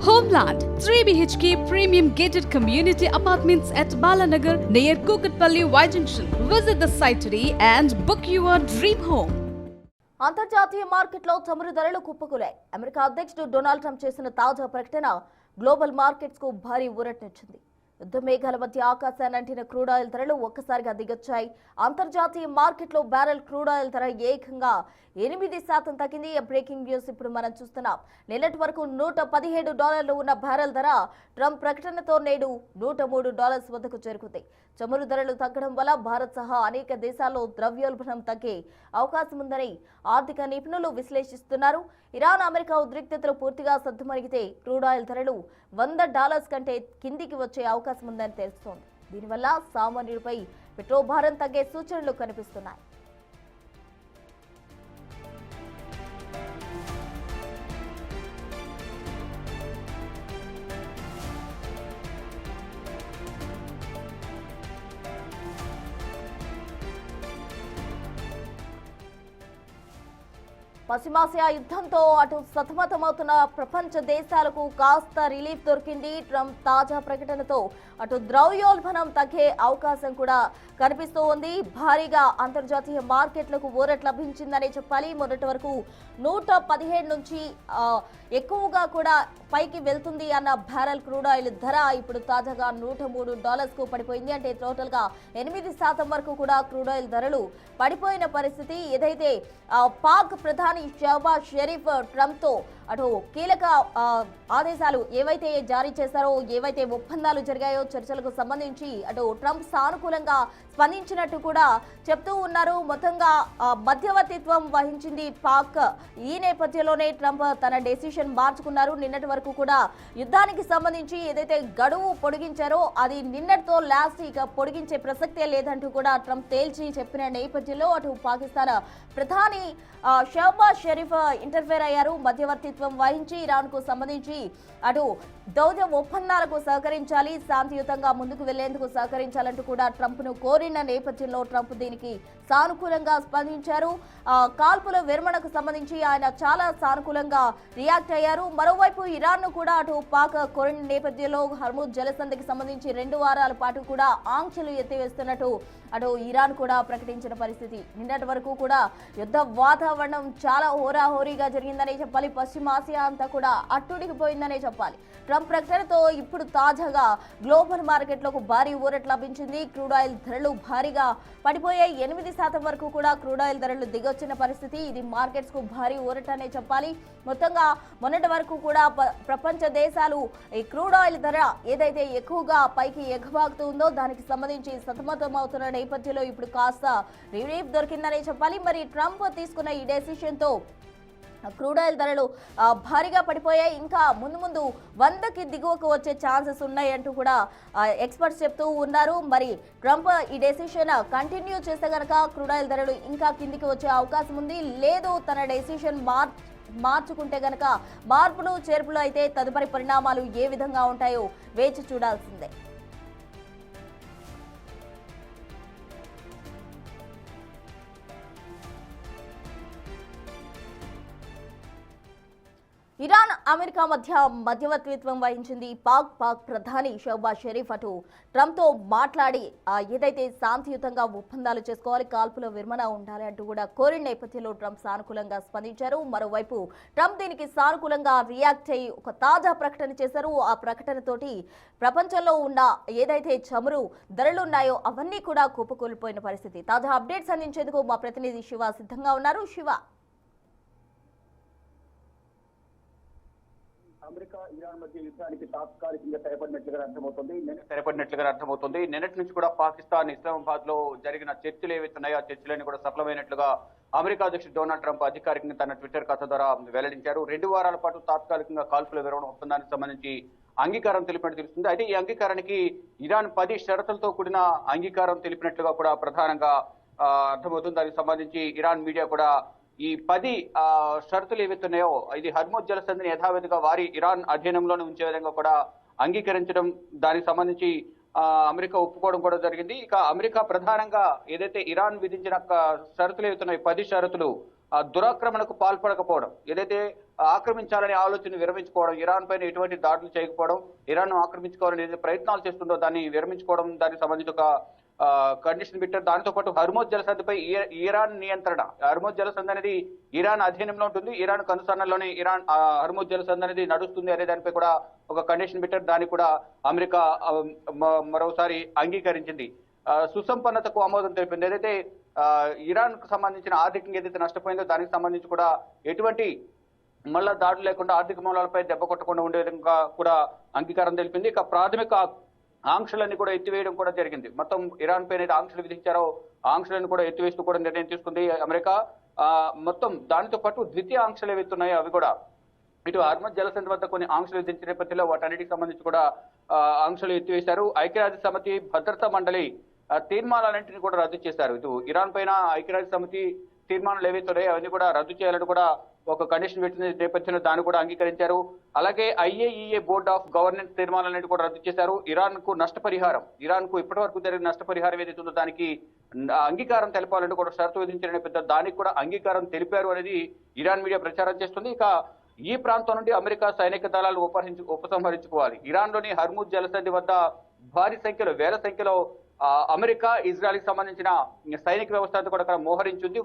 Homeland 3 BHK premium gated community apartments at Balanagar near Kukatpalli Y Junction. Visit the site today and book your dream home. అంతర్జాతీయ మార్కెట్లో చమురు ధరలు కుప్పకూలాయి. America అధ్యక్షుడు Donald Trump చేసిన తాజా ప్రకటన గ్లోబల్ మార్కెట్స్ కు భారీ ఊరటనిచ్చింది. యుద్ధ మేఘాల మధ్య ఆకాశాన్ని అంటిన క్రూడ్ ఆయిల్ ధరలు ఒక్కసారిగా దిగొచ్చాయి. అంతర్జాతీయ మార్కెట్లో బ్యారెల్ క్రూడ్ ఆయిల్ ధర ఏకంగా 8% తగ్గింది. బ్రేకింగ్ న్యూస్ ఇప్పుడు మనం చూస్తున్నాం. నిన్నటి వరకు $117 ఉన్న బ్యారెల్ ధర ట్రంప్ ప్రకటనతో నేడు $103 వద్దకు చేరుకుంది. చమురు ధరలు తగ్గడం వల్ల భారత్ సహా అనేక దేశాల్లో ద్రవ్యోల్బణం తగ్గే అవకాశం ఉందని ఆర్థిక నిపుణులు విశ్లేషిస్తున్నారు. ఇరాన్ అమెరికా ఉద్రిక్తతలు పూర్తిగా సద్దుమణిగితే క్రూడ్ ఆయిల్ ధరలు $100 కంటే కిందికి వచ్చే అవకాశం ఉందని తెలుస్తోంది. దీనివల్ల సామాన్యుడిపై పెట్రోల్ భారం తగ్గే సూచనలు కనిపిస్తున్నాయి. పశ్చిమాసియా యుద్ధంతో అటు సతమతమవుతున్న ప్రపంచ దేశాలకు కాస్త రిలీఫ్ దొరికింది. ట్రంప్ తాజా ప్రకటనతో అటు ద్రవ్యోల్బణం తగ్గే అవకాశం కూడా కనిపిస్తూ ఉంది. భారీగా అంతర్జాతీయ మార్కెట్లకు ఊరట లభించిందనే చెప్పాలి. మొదటి వరకు 117 నుంచి ఎక్కువగా కూడా పైకి వెళ్తుంది అన్న బ్యారెల్ క్రూడ్ ఆయిల్ ధర ఇప్పుడు తాజాగా $103కు పడిపోయింది. అంటే టోటల్ గా 8% వరకు కూడా క్రూడ్ ఆయిల్ ధరలు పడిపోయిన పరిస్థితి. ఏదైతే పాక్ ప్రధాని షహబాజ్ షరీఫ్ ట్రంప్ తో అటు కీలక ఆదేశాలు ఏవైతే జారీ చేశారో, ఏవైతే ఒప్పందాలు జరిగాయో చర్చలకు సంబంధించి అటు ట్రంప్ సానుకూలంగా స్పందించినట్టు కూడా చెప్తూ ఉన్నారు. మొత్తంగా మధ్యవర్తిత్వం వహించింది పాక్. ఈ నేపథ్యంలోనే ట్రంప్ తన డెసిషన్ మార్చుకున్నారు. నిన్నటి వరకు కూడా యుద్ధానికి సంబంధించి ఏదైతే గడువు పొడిగించారో అది నిన్నటితో లాస్ట్, ఇక పొడిగించే ప్రసక్తే లేదంటూ కూడా ట్రంప్ తేల్చి చెప్పిన నేపథ్యంలో అటు పాకిస్తాన్ ప్రధాని షహబాజ్ షరీఫ్ ఇంటర్ఫేర్ అయ్యారు. మధ్యవర్తిత్వం వహించి ఇరాన్ కు సంబంధించి అటు దౌత్య ఒప్పందాలకు సహకరించాలి, శాంతియుతంగా ముందుకు వెళ్లేందుకు సహకరించాలంటూ కూడా ట్రంప్ ను కోరిన నేపథ్యంలో ట్రంప్ దీనికి సానుకూలంగా స్పందించారు. కాల్పుల విరమణకు సంబంధించి ఆయన చాలా సానుకూలంగా రియాక్ట్ అయ్యారు. మరోవైపు ఇరాన్ ను కూడా అటు పాక్ కోరిన నేపథ్యంలో హర్ముజ్ జలసంధికి సంబంధించి 2 వారాల పాటు కూడా ఆంక్షలు ఎత్తివేస్తున్నట్టు అటు ఇరాన్ కూడా ప్రకటించిన పరిస్థితి. నిన్నటి వరకు కూడా యుద్ధ వాతావరణం చాలా హోరాహోరీగా జరిగిందనే చెప్పాలి. పశ్చిమాసియా అంతా కూడా అట్టుడికిపోయిందనే చెప్పాలి. ట్రంప్ ప్రకటనతో ఇప్పుడు తాజాగా గ్లోబల్ మార్కెట్లకు భారీ ఊరట లభించింది. క్రూడ్ ఆయిల్ ధరలు భారీగా పడిపోయాయి. 8% వరకు కూడా క్రూడ్ ఆయిల్ ధరలు దిగొచ్చిన పరిస్థితి. ఇది మార్కెట్స్ కు భారీ ఊరట అనే చెప్పాలి. మొత్తంగా మొన్నటి వరకు కూడా ప్రపంచ దేశాలు ఈ క్రూడ్ ఆయిల్ ధర ఏదైతే ఎక్కువగా పైకి ఎగబాగుతూ ఉందో దానికి సంబంధించి సతమతమవుతున్న నేపథ్యంలో ఇప్పుడు కాస్త రిలీఫ్ దొరికిందనే చెప్పాలి. మరి ట్రంప్ తీసుకున్న ఈ డెసిషన్ తో క్రూడ్ ఆయిల్ ధరలు భారీగా పడిపోయాయి. ఇంకా ముందు 100కి దిగువకు వచ్చే ఛాన్సెస్ ఉన్నాయి అంటూ కూడా ఎక్స్పర్ట్స్ చెప్తూ ఉన్నారు. మరి ట్రంప్ ఈ డెసిషన్ కంటిన్యూ చేస్తే గనక క్రూడ్ ఆయిల్ ధరలు ఇంకా కిందికి వచ్చే అవకాశం ఉంది. లేదు తన డెసిషన్ మార్చుకుంటే గనక మార్పులు చేర్పులు అయితే తదుపరి పరిణామాలు ఏ విధంగా ఉంటాయో వేచి చూడాల్సిందే. ఇరాన్ అమెరికా మధ్య మధ్యవర్తిత్వం వహించింది పాక్ ప్రధాని షహబాజ్ షరీఫ్ అటు ట్రంప్తో మాట్లాడి ఏదైతే శాంతియుతంగా ఒప్పందాలు చేసుకోవాలి, కాల్పుల విరమణ ఉండాలి అంటూ కూడా కోరిన నేపథ్యంలో ట్రంప్ సానుకూలంగా స్పందించారు. మరోవైపు ట్రంప్ దీనికి సానుకూలంగా రియాక్ట్ అయ్యి ఒక తాజా ప్రకటన చేశారు. ఆ ప్రకటనతోటి ప్రపంచంలో ఉన్న ఏదైతే చమురు ధరలు ఉన్నాయో అవన్నీ కూడా కుప్పకూలిపోయిన పరిస్థితి. తాజా అప్డేట్స్ అందించేందుకు మా ప్రతినిధి శివ సిద్ధంగా ఉన్నారు. శివ, అమెరికా ఇరాన్ మధ్య యుద్ధానికి తాత్కాలికంగా తెరపడినట్లుగా అర్థమవుతుంది. నిన్నటి నుంచి కూడా పాకిస్తాన్ ఇస్లామాబాద్ లో జరిగిన చర్చలు ఏవైతున్నాయో ఆ చర్చలన్నీ కూడా సఫలమైనట్లుగా అమెరికా అధ్యక్షుడు డొనాల్డ్ ట్రంప్ అధికారికంగా తన ట్విట్టర్ ఖాతా ద్వారా వెల్లడించారు. 2 వారాల పాటు తాత్కాలికంగా కాల్పుల విరమణ ఒప్పందానికి సంబంధించి అంగీకారం తెలిపినట్టు తెలుస్తుంది. అయితే ఈ అంగీకారానికి ఇరాన్ 10 షరతులతో కూడిన అంగీకారం తెలిపినట్లుగా కూడా ప్రధానంగా అర్థమవుతుంది. దానికి సంబంధించి ఇరాన్ మీడియా కూడా ఈ 10 షరతులు ఏవైతున్నాయో ఇది హర్ముజ్ జలసంధిని యథావిధిగా వారి ఇరాన్ అధీనంలోనే ఉంచే విధంగా కూడా అంగీకరించడం, దానికి సంబంధించి అమెరికా ఒప్పుకోవడం కూడా జరిగింది. ఇక అమెరికా ప్రధానంగా ఏదైతే ఇరాన్ విధించిన షరతులు ఏవైతున్నాయో 10 షరతులు దురాక్రమణకు పాల్పడకపోవడం, ఏదైతే ఆక్రమించాలనే ఆలోచన విరమించుకోవడం, ఇరాన్ పైన ఎటువంటి దాడులు చేయకపోవడం, ఇరాన్ ఆక్రమించుకోవాలని ఏదైతే ప్రయత్నాలు చేస్తుందో దాన్ని విరమించుకోవడం, దానికి సంబంధించి ఒక కండిషన్ పెట్టారు. దాంతో పాటు హర్మోజ్ జలసంధిపై ఇరాన్ నియంత్రణ. హర్మోజ్ జలసంధి అనేది ఇరాన్ అధీనంలో ఉంటుంది, ఇరాన్ కనుసన్నల్లోనే ఇరాన్ హర్మోజ్ జలసంధి అనేది నడుస్తుంది అనే దానిపై కూడా ఒక కండిషన్ పెట్టారు. దాన్ని కూడా అమెరికా మరోసారి అంగీకరించింది. సుసంపన్నతకు ఆమోదం తెలిపింది. ఏదైతే ఇరాన్ కు సంబంధించిన ఆర్థికంగా ఏదైతే నష్టపోయిందో దానికి సంబంధించి కూడా ఎటువంటి మళ్ళా దాడులు లేకుండా ఆర్థిక మూలాలపై దెబ్బ కొట్టకుండా ఉండే విధంగా కూడా అంగీకారం తెలిపింది. ఇక ప్రాథమిక ఆంక్షలన్నీ కూడా ఎత్తివేయడం కూడా జరిగింది. మొత్తం ఇరాన్ పైన ఆంక్షలు విధించారో ఆంక్షలను కూడా ఎత్తివేస్తూ కూడా నిర్ణయం తీసుకుంది అమెరికా. మొత్తం దానితో పాటు ద్వితీయ ఆంక్షలు ఏవైతున్నాయో అవి కూడా ఇటు హర్మజ్ జలసంధి వద్ద కొన్ని ఆంక్షలు విధించిన నేపథ్యంలో వాటన్నిటికి సంబంధించి కూడా ఆంక్షలు ఎత్తివేశారు. ఐక్యరాజ్య సమితి భద్రతా మండలి తీర్మానాలన్నింటినీ కూడా రద్దు చేశారు. ఇటు ఇరాన్ పైన ఐక్యరాజ్య సమితి తీర్మానాలు ఏవైతున్నాయో అవన్నీ కూడా రద్దు చేయాలని కూడా ఒక కండిషన్ పెట్టిన నేపథ్యంలో దాన్ని కూడా అంగీకరించారు. అలాగే IAEA బోర్డ్ ఆఫ్ గవర్నెన్స్ తీర్మానాలన్నింటి కూడా రద్దు చేశారు. ఇరాన్ కు నష్టపరిహారం, ఇరాన్ కు ఇప్పటి వరకు జరిగిన నష్టపరిహారం ఏదైతే ఉందో దానికి అంగీకారం తెలపాలంటూ కూడా షరతు విధించిన నేపథ్యంలో దానికి కూడా అంగీకారం తెలిపారు అనేది ఇరాన్ మీడియా ప్రచారం చేస్తుంది. ఇక ఈ ప్రాంతం నుండి అమెరికా సైనిక దళాలు ఉపసంహరించుకోవాలి. ఇరాన్ లోని హర్మూజ్ జలసంధి వద్ద భారీ సంఖ్యలో, వేల సంఖ్యలో అమెరికా, ఇజ్రాయెల్ కి సంబంధించిన సైనిక వ్యవస్థ కూడా అక్కడ మోహరించింది.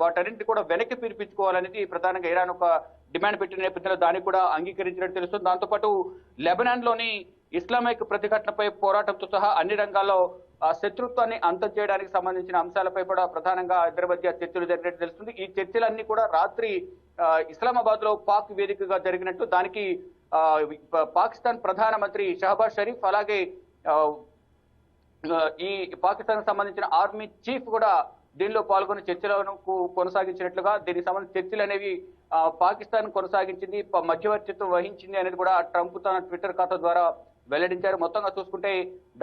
వాటన్నింటినీ కూడా వెనక్కి పిలిపించుకోవాలనేది ప్రధానంగా ఇరాన్ ఒక డిమాండ్ పెట్టిన నేపథ్యంలో దాన్ని కూడా అంగీకరించినట్టు తెలుస్తుంది. దాంతోపాటు లెబనాన్ లోని ఇస్లామిక్ ప్రతిఘటనపై పోరాటంతో సహా అన్ని రంగాల్లో శత్రుత్వాన్ని అంతం చేయడానికి సంబంధించిన అంశాలపై కూడా ప్రధానంగా ఇద్దరి మధ్య చర్చలు జరిగినట్టు తెలుస్తుంది. ఈ చర్చలన్నీ కూడా రాత్రి ఇస్లామాబాద్ లో పాక్ వేదికగా జరిగినట్టు, దానికి పాకిస్తాన్ ప్రధానమంత్రి షహబాజ్ షరీఫ్ అలాగే ఈ పాకిస్తాన్ సంబంధించిన ఆర్మీ చీఫ్ కూడా దీనిలో పాల్గొని చర్చలను కొనసాగించినట్లుగా, దీనికి సంబంధించిన చర్చలు అనేవి పాకిస్తాన్ కొనసాగించింది, మధ్యవర్తిత్వం వహించింది అనేది కూడా ట్రంప్ తన ట్విట్టర్ ఖాతా ద్వారా వెల్లడించారు. మొత్తంగా చూసుకుంటే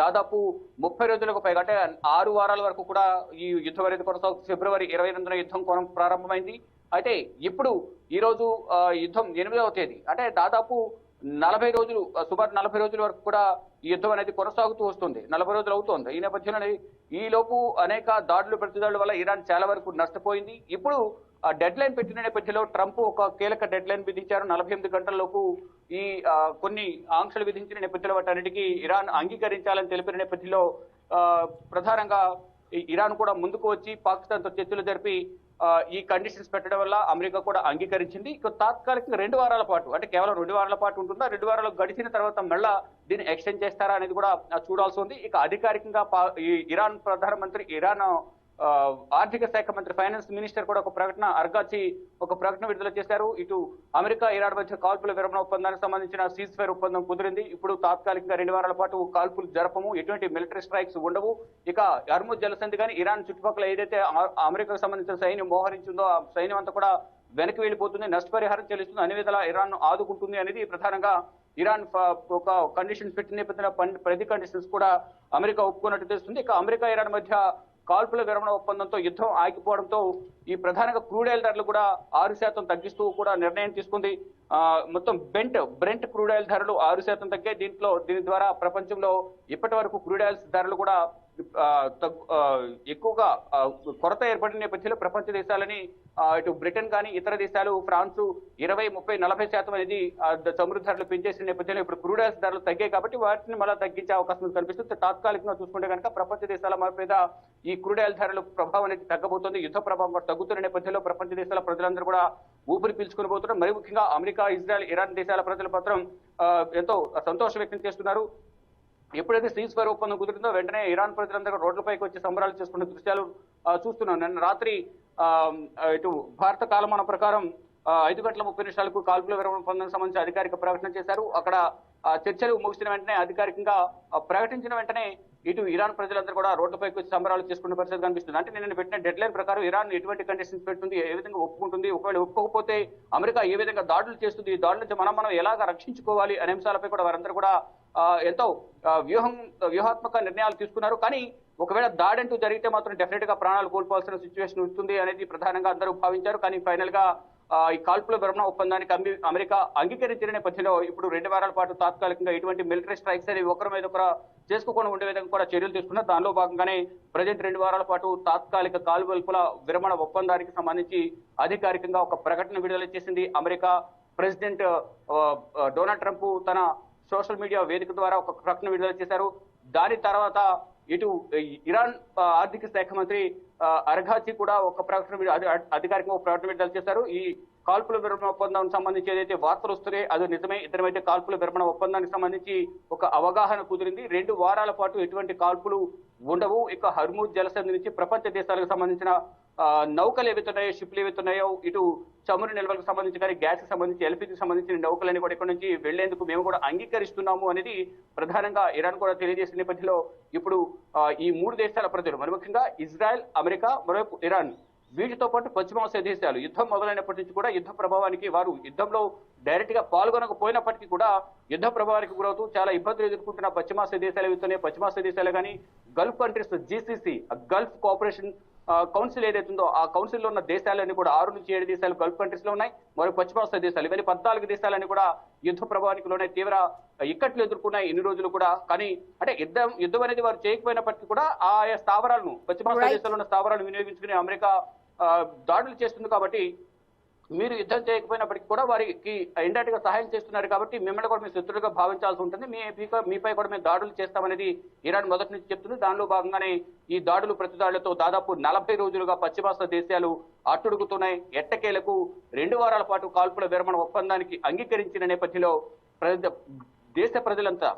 దాదాపు 30 రోజులకు పైగా, అంటే 6 వారాల వరకు కూడా ఈ యుద్ధం అనేది కొనసాగుతుంది. ఫిబ్రవరి 28న యుద్ధం ప్రారంభమైంది. అయితే ఇప్పుడు ఈ రోజు యుద్ధం 8వ తేదీ, అంటే దాదాపు 40 రోజులు, సుమారు 40 రోజుల వరకు కూడా ఈ యుద్ధం అనేది కొనసాగుతూ వస్తుంది. 40 రోజులు అవుతోంది. ఈ నేపథ్యంలో ఈ లోపు అనేక దాడులు, ప్రతిదాడుల వల్ల ఇరాన్ చాలా వరకు నష్టపోయింది. ఇప్పుడు డెడ్ లైన్ పెట్టిన నేపథ్యంలో ట్రంప్ ఒక కీలక డెడ్ లైన్ విధించారు. 48 గంటల లోపు ఈ కొన్ని ఆంక్షలు విధించిన నేపథ్యంలో వాటన్నిటికీ ఇరాన్ అంగీకరించాలని తెలిపిన నేపథ్యంలో ప్రధానంగా ఇరాన్ కూడా ముందుకు వచ్చి పాకిస్తాన్తో చర్చలు జరిపి ఈ కండిషన్స్ పెట్టడం వల్ల అమెరికా కూడా అంగీకరించింది. ఇక తాత్కాలికంగా 2 వారాల పాటు, అంటే కేవలం 2 వారాల పాటు ఉంటుందా, 2 వారాలు గడిచిన తర్వాత మళ్ళా దీన్ని ఎక్స్టెండ్ చేస్తారా అనేది కూడా చూడాల్సి ఉంది. ఇక అధికారికంగా ఇరాన్ ప్రధానమంత్రి, ఇరాన్ ఆర్థిక శాఖ మంత్రి, ఫైనాన్స్ మినిస్టర్ కూడా ఒక ప్రకటన విడుదల చేశారు. ఇటు అమెరికా, ఇరాన్ మధ్య కాల్పుల విరమణ ఒప్పందానికి సంబంధించిన సీజ్ ఫైర్ ఒప్పందం కుదిరింది. ఇప్పుడు తాత్కాలికంగా 2 వారాల పాటు కాల్పులు జరపము, ఎటువంటి మిలిటరీ స్ట్రైక్స్ ఉండవు. ఇక హర్మూజ్ జలసంధి కానీ ఇరాన్ చుట్టుపక్కల ఏదైతే అమెరికాకు సంబంధించిన సైన్యం మోహరించిందో ఆ సైన్యం అంతా కూడా వెనక్కి వెళ్ళిపోతుంది, నష్టపరిహారం చెల్లిస్తుంది, అన్ని విధాలా ఇరాన్ ఆదుకుంటుంది అనేది ప్రధానంగా ఇరాన్ ఒక కండిషన్స్ పెట్టిన నేపథ్యంలో ప్రతి కండిషన్స్ కూడా అమెరికా ఒప్పుకున్నట్టు తెలుస్తుంది. ఇక అమెరికా, ఇరాన్ మధ్య కాల్పుల విరమణ ఒప్పందంతో యుద్ధం ఆగిపోవడంతో ఈ ప్రధానంగా క్రూడ్ ఆయిల్ ధరలు కూడా 6% తగ్గిస్తూ కూడా నిర్ణయం తీసుకుంది. మొత్తం బ్రెంట్ క్రూడ్ ఆయిల్ ధరలు 6% తగ్గాయి. దీని ద్వారా ప్రపంచంలో ఇప్పటి వరకు క్రూడ్ ఆయిల్స్ ధరలు కూడా ఎక్కువగా కొరత ఏర్పడిన నేపథ్యంలో ప్రపంచ దేశాలని ఇటు బ్రిటన్ కానీ ఇతర దేశాలు, ఫ్రాన్స్ 20, 30, 40% అనేది చమురు ధరలు పెంచేసిన నేపథ్యంలో ఇప్పుడు క్రూడ్ ఆయిల్స్ ధరలు తగ్గాయి కాబట్టి వాటిని మళ్ళీ తగ్గించే అవకాశం కనిపిస్తుంది. తాత్కాలికంగా చూసుకుంటే కనుక ప్రపంచ దేశాల మీద ఈ క్రూడ్ ఆయిల్ ధరల ప్రభావం అనేది తగ్గబోతుంది. యుద్ధ ప్రభావం కూడా తగ్గుతున్న నేపథ్యంలో ప్రపంచ దేశాల ప్రజలందరూ కూడా ఊపిరి పీల్చుకుని పోతున్నారు. మరి ముఖ్యంగా అమెరికా, ఇజ్రాయెల్, ఇరాన్ దేశాల ప్రజల మాత్రం ఎంతో సంతోషం వ్యక్తం చేస్తున్నారు. ఎప్పుడైతే సీజ్ ఫైర్ ఒప్పందం కుదిరిందో వెంటనే ఇరాన్ ప్రజలందరూ రోడ్లపైకి వచ్చి సంబరాలు చేసుకునే దృశ్యాలు చూస్తున్నాం. నిన్న రాత్రి ఇటు భారత కాలమానం ప్రకారం 5:30 కాల్పుల విరమణ ఒప్పందం సంబంధించి అధికారిక ప్రకటన చేశారు. అక్కడ చర్చలు ముగిసిన వెంటనే అధికారికంగా ప్రకటించిన వెంటనే ఇటు ఇరాన్ ప్రజలందరూ కూడా రోడ్లపైకి వచ్చి సంబరాలు చేసుకునే పరిస్థితి కనిపిస్తుంది. అంటే నేను పెట్టిన డెడ్ లైన్ ప్రకారం ఇరాన్ ఎటువంటి కండిషన్స్ పెడుతుంది, ఏ విధంగా ఒప్పుకుంటుంది, ఒకవేళ ఒప్పుకోకపోతే అమెరికా ఏ విధంగా దాడులు చేస్తుంది, ఈ దాడుల నుంచి మనం ఎలాగా రక్షించుకోవాలి అనే అంశాలపై కూడా వారందరూ కూడా ఎంతో వ్యూహాత్మక నిర్ణయాలు తీసుకున్నారు. కానీ ఒకవేళ దాడంటూ జరిగితే మాత్రం డెఫినెట్ గా ప్రాణాలు కోల్పోవాల్సిన సిచ్యువేషన్ ఉంటుంది అనేది ప్రధానంగా అందరూ భావించారు. కానీ ఫైనల్ గా ఈ కాల్పుల విరమణ ఒప్పందానికి అమెరికా అంగీకరించిన నేపథ్యంలో ఇప్పుడు 2 వారాల పాటు తాత్కాలికంగా ఎటువంటి మిలిటరీ స్ట్రైక్స్ అనేవి ఒకరి మీద ఒకరు చేసుకోకుండా ఉండే విధంగా కూడా చర్యలు తీసుకున్నారు. దానిలో భాగంగానే ప్రజెంట్ 2 వారాల పాటు తాత్కాలిక కాల్పుల విరమణ ఒప్పందానికి సంబంధించి అధికారికంగా ఒక ప్రకటన విడుదల చేసింది అమెరికా. ప్రెసిడెంట్ డొనాల్డ్ ట్రంప్ తన సోషల్ మీడియా వేదిక ద్వారా ఒక ప్రకటన విడుదల చేశారు. దాని తర్వాత ఇటు ఇరాన్ ఆర్థిక శాఖ మంత్రి అరఘాచి కూడా ఒక ప్రకటన అధికారికంగా ఒక ప్రకటన విడుదల చేశారు. ఈ కాల్పుల విరమణ ఒప్పందానికి సంబంధించి ఏదైతే వార్తలు వస్తున్నాయో అది నిజమే. ఇద్దరైతే కాల్పుల విరమణ ఒప్పందానికి సంబంధించి ఒక అవగాహన కుదిరింది. 2 వారాల పాటు ఎటువంటి కాల్పులు ఉండవు. ఇక హర్మూజ్ జలసంధి నుంచి ప్రపంచ దేశాలకు సంబంధించిన నౌకలు ఏవైతున్నాయో, షిప్లు ఏవైతున్నాయో, ఇటు చమురు నిల్వలకు సంబంధించి కానీ గ్యాస్ కి సంబంధించి, ఎల్పీజీకి సంబంధించిన నౌకలని కూడా ఇక్కడ నుంచి వెళ్లేందుకు మేము కూడా అంగీకరిస్తున్నాము అనేది ప్రధానంగా ఇరాన్ కూడా తెలియజేసిన నేపథ్యంలో ఇప్పుడు ఈ 3 దేశాల ప్రజలు, మరి ముఖ్యంగా ఇజ్రాయెల్, అమెరికా, మరోవైపు ఇరాన్, వీటితో పాటు పశ్చిమాసియా దేశాలు యుద్ధం మొదలైనప్పటి నుంచి కూడా యుద్ధ ప్రభావానికి, వారు యుద్ధంలో డైరెక్ట్ గా పాల్గొనకపోయినప్పటికీ కూడా యుద్ధ ప్రభావానికి గురవుతూ చాలా ఇబ్బందులు ఎదుర్కొంటున్న పశ్చిమాసియా దేశాలు ఏవైతున్నాయి, పశ్చిమాసియా దేశాలు కానీ Gulf countries, GCC Gulf cooperation council ఏదైతుందో ఆ కౌన్సిల్లో ఉన్న దేశాలన్నీ కూడా 6 నుంచి 7 దేశాలు గల్ఫ్ కంట్రీస్ లో ఉన్నాయి. మరియు పశ్చిమాసియా దేశాలు ఇవన్నీ 14 దేశాలన్నీ కూడా యుద్ధ ప్రభావానికి లోనే తీవ్ర ఇక్కట్లు ఎదుర్కొన్నాయి ఇన్ని రోజులు కూడా. కానీ అంటే యుద్ధం అనేది వారు చేయకపోయినప్పటికీ కూడా ఆయా స్థావరాలను, పశ్చిమాసియా దేశాల్లో ఉన్న స్థావరాలను వినియోగించుకుని అమెరికా దాడులు చేస్తుంది. కాబట్టి మీరు యుద్ధం చేయకపోయినప్పటికీ కూడా వారికి ఇండైరెక్ట్ గా సహాయం చేస్తున్నారు. కాబట్టి మిమ్మల్ని కూడా మీ శత్రులుగా భావించాల్సి ఉంటుంది. మీపై కూడా మేము దాడులు చేస్తామనేది ఇరాన్ మొదటి నుంచి చెప్తుంది. దానిలో భాగంగానే ఈ దాడులు, ప్రతిదాడులతో దాదాపు 40 రోజులుగా పశ్చిమాసియా దేశాలు అట్టుడుగుతున్నాయి. ఎట్టకేలకు 2 వారాల పాటు కాల్పుల విరమణ ఒప్పందానికి అంగీకరించిన నేపథ్యంలో దేశ ప్రజలంతా,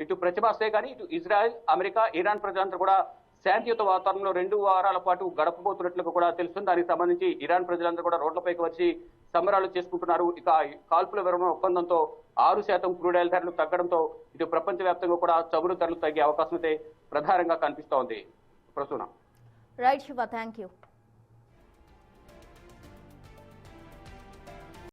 ఇటు పశ్చిమాసియా కానీ ఇటు ఇజ్రాయెల్, అమెరికా, ఇరాన్ ప్రజలంతా కూడా శాంతియుత వాతావరణంలో 2 వారాల పాటు గడపబోతున్నట్లుగా కూడా తెలుస్తుంది. దానికి సంబంధించి ఇరాన్ ప్రజలందరూ కూడా రోడ్లపైకి వచ్చి సంబరాలు చేసుకుంటున్నారు. ఇక కాల్పుల విరమణ ఒప్పందంతో 6% క్రూడ్ ఆయిల్ ధరలు తగ్గడంతో ఇటు ప్రపంచవ్యాప్తంగా కూడా చమురు ధరలు తగ్గే అవకాశం అయితే ప్రధానంగా కనిపిస్తోంది. Prasuna. Right Shiva, thank you.